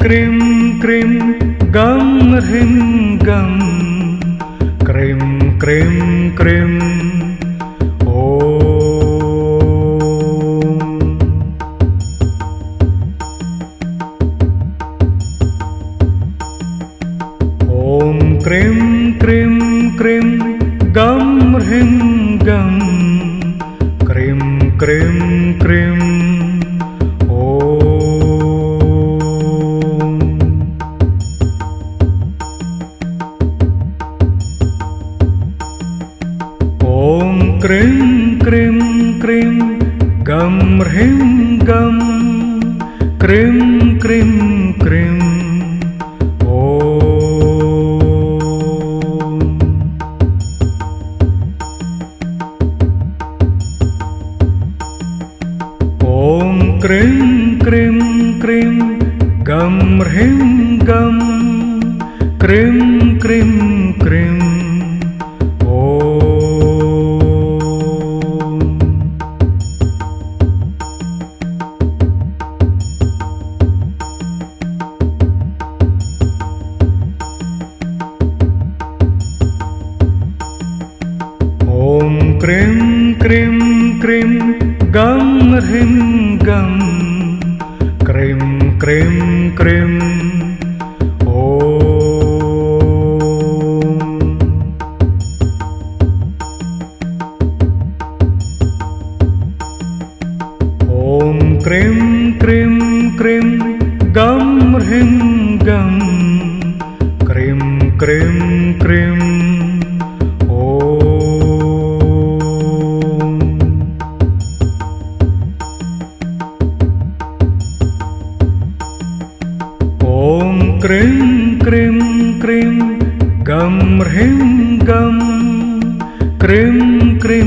cream cream गं ह्रीं गं क्रीं क्रीं क्रीं ॐ क्रीं क्रीं क्रीं गं ह्रीं गं क्रीं क्रीं क्रीं ॐ क्रीं क्रीं क्रीं गं ह्रीं गं क्रीं क्रीं क्रीं ॐ क्रीं क्रीं क्रीं गं ह्रीं गं क्रीं क्रीं क्रीं ॐ क्रीं क्रीं क्रीं गं ह्रीं गं क्रीं क्रीं क्रीं ॐ क्रीं क्रीं क्रीं गं ह्रीं गं क्रीं क्रीं क्रीं ॐ क्रीं क्रीं क्रीं गं ह्रीं गं क्रीं क्रीं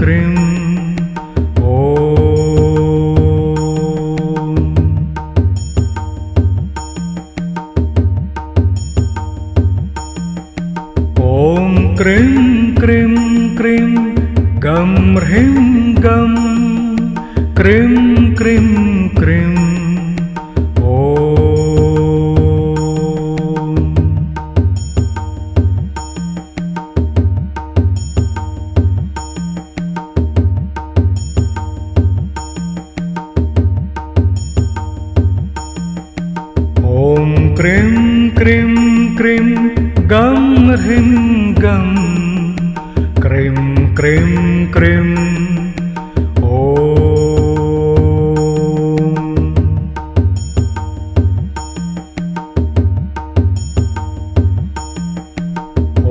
क्रीं ॐ क्रीं क्रीं क्रीं गं ह्रीं गं क्रीं क्रीं क्रीं ॐ क्रीं क्रीं क्रीं गं ह्रीं गं क्रीं क्रीं क्रीं ॐ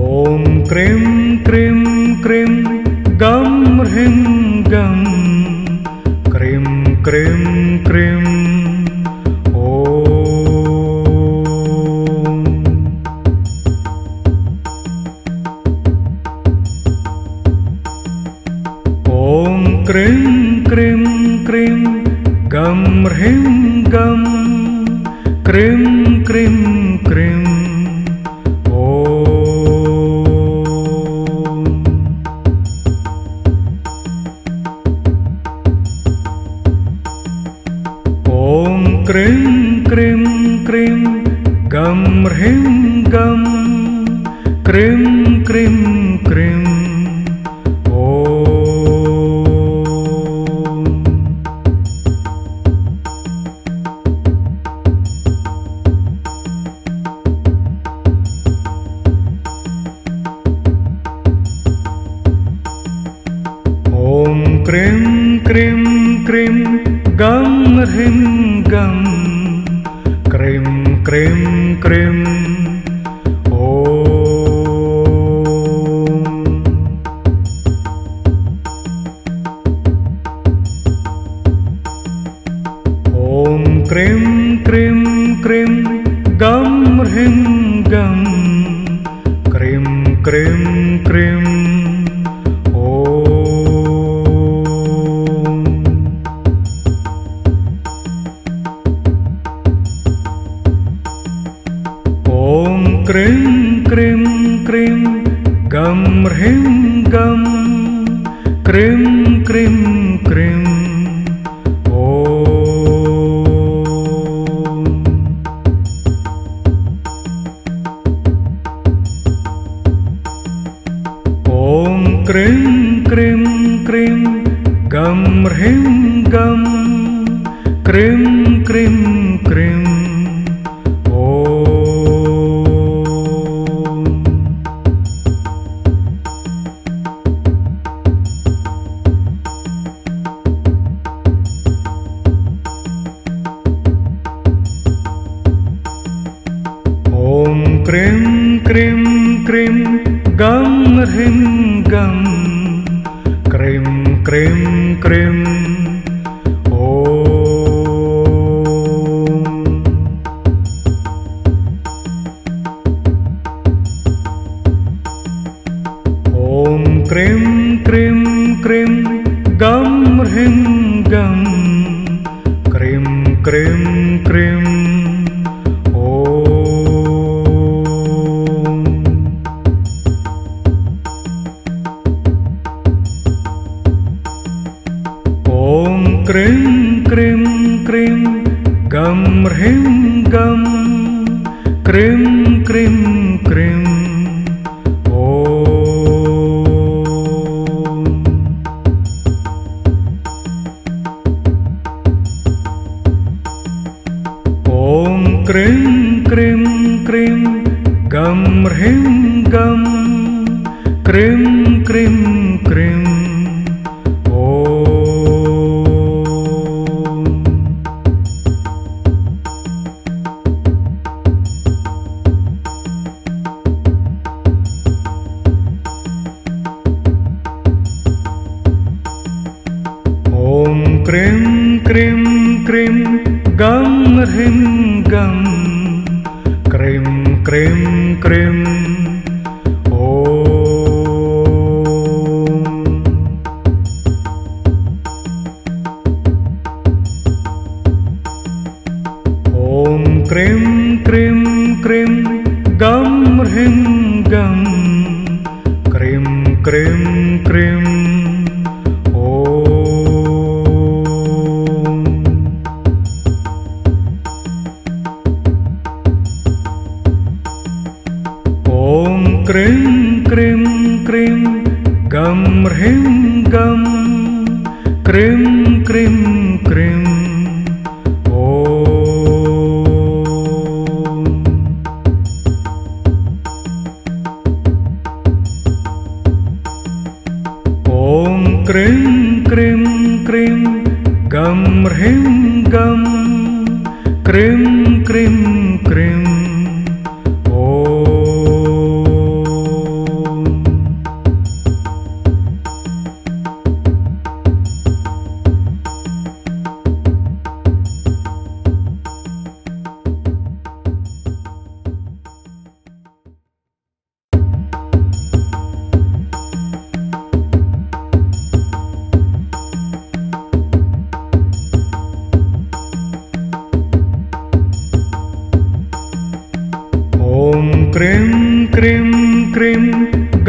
क्रीं क्रीं क्रीं गं ह्रीं गं क्रीं क्रीं क्रीं ॐ क्रीं क्रीं क्रीं गं ह्रीं गं क्रीं क्रीं क्रीं ॐ क्रीं क्रीं क्रीं गं ह्रीं गं क्रीं क्रीं क्रीं ॐ क्रीं क्रीं क्रीं गं ह्रीं गं क्रीं क्रीं क्रीं ॐ क्रीं क्रीं क्रीं गं ह्रीं गं क्रीं क्रीं क्रीं ॐ क्रीं क्रीं क्रीं गं ह्रीं गं क्रीं क्रीं क्रीं क्रीं गं ह्रीं गं क्रीं क्रीं क्रीं ॐ क्रीं क्रीं क्रीं गं ह्रीं गं क्रीं क्रीं क्रीं ॐ क्रीं क्रीं क्रीं गं ह्रीं गं क्रीं क्रीं क्रीं ॐ क्रीं क्रीं क्रीं गं ह्रीं गं क्रीं क्रीं क्रीं ॐ क्रीं क्रीं क्रीं गं ह्रीं गं क्रीं क्रीं क्रीं ॐ क्रीं क्रीं क्रीं गं ह्रीं गं क्रीं क्रीं क्रीं ॐ क्रीं क्रीं क्रीं गं ह्रीं गं क्रीं क्रीं क्रीं ॐ क्रीं क्रीं क्रीं गं ह्रीं गं क्रीं क्रीं क्रीं ॐ क्रीं क्रीं क्रीं गं ह्रीं गं क्रीं क्रीं क्रीं ॐ क्रीं क्रीं क्रीं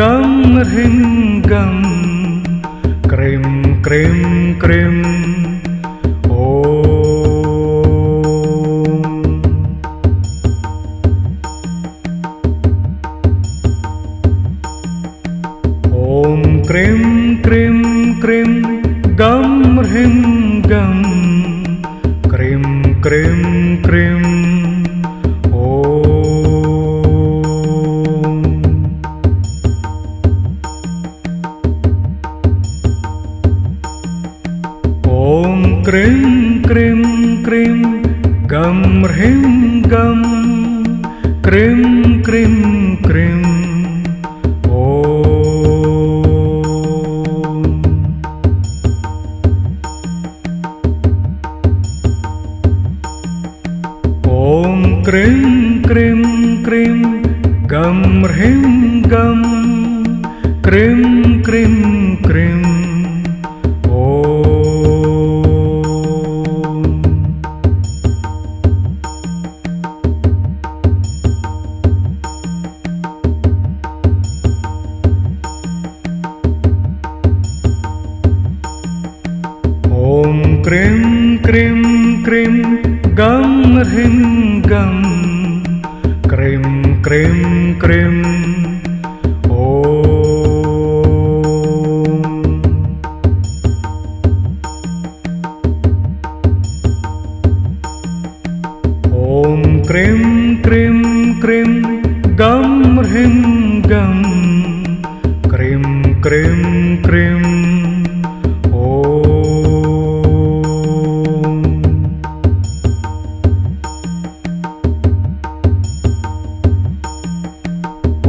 गं ह्रीं गं क्रीं क्रीं क्रीं ॐ क्रीं क्रीं क्रीं गं ह्रीं गं क्रीं क्रीं क्रीं ॐ क्रीं क्रीं क्रीं गं ह्रीं गं क्रीं क्रीं क्रीं ॐ क्रीं क्रीं क्रीं गं ह्रीं गं क्रीं क्रीं क्रीं ॐ क्रीं क्रीं क्रीं गं ह्रीं गं क्रीं क्रीं क्रीं क्रीं गं ह्रीं गं क्रीं क्रीं क्रीं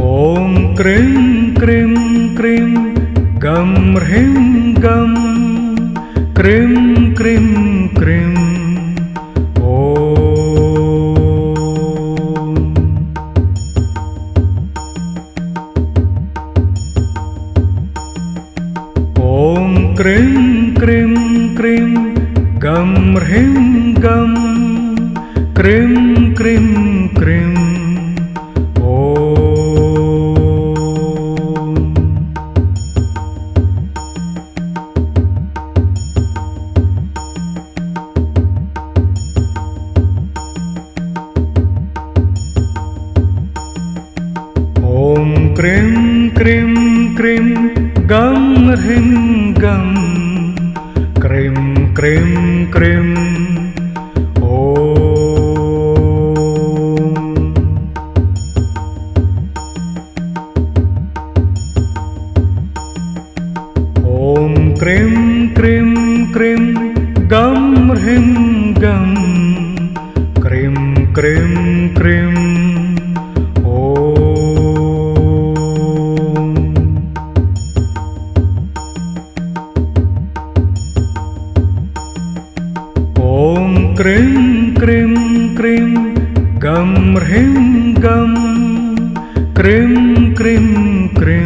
ॐ क्रीं क्रीं क्रीं गं ह्रीं गं क्रीं क्रीं क्रीं ॐ क्रीं क्रीं क्रीं गं ह्रीं गं क्रीं क्रीं क्रीं ॐ क्रीं क्रीं क्रीं गं ह्रीं गं क्रीं क्रीं क्रीं ॐ क्रीं क्रीं क्रीं गं ह्रीं गं क्रीं क्रीं क्रीं ॐ क्रीं क्रीं क्रीं गं ह्रीं गं क्रीं क्रीं क्रीं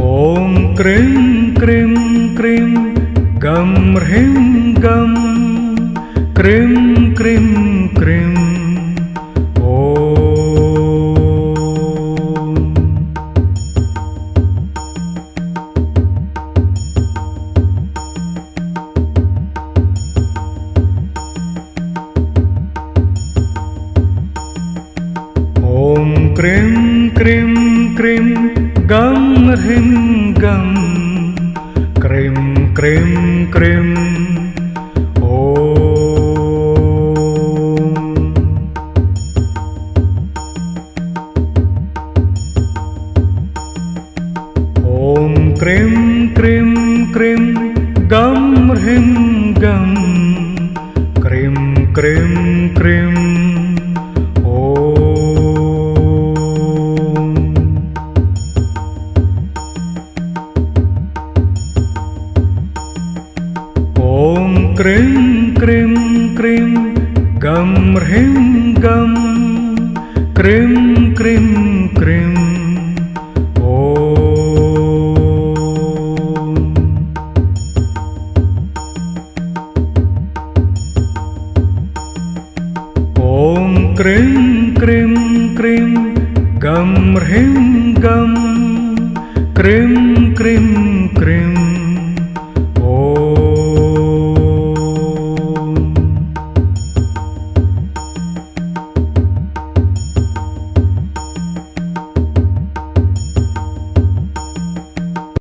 ॐ क्रीं क्रीं क्रीं गं ह्रीं गं क्रीं क्रीं क्रीं ॐ क्रीं क्रीं क्रीं गं ह्रीं गं क्रीं क्रीं क्रीं ॐ क्रीं क्रीं क्रीं गं ह्रीं गं क्रीं क्रीं क्रीं ॐ क्रीं क्रीं क्रीं गं ह्रीं गं क्रीं क्रीं क्रीं ॐ क्रीं क्रीं क्रीं गं ह्रीं गं क्रीं क्रीं क्रीं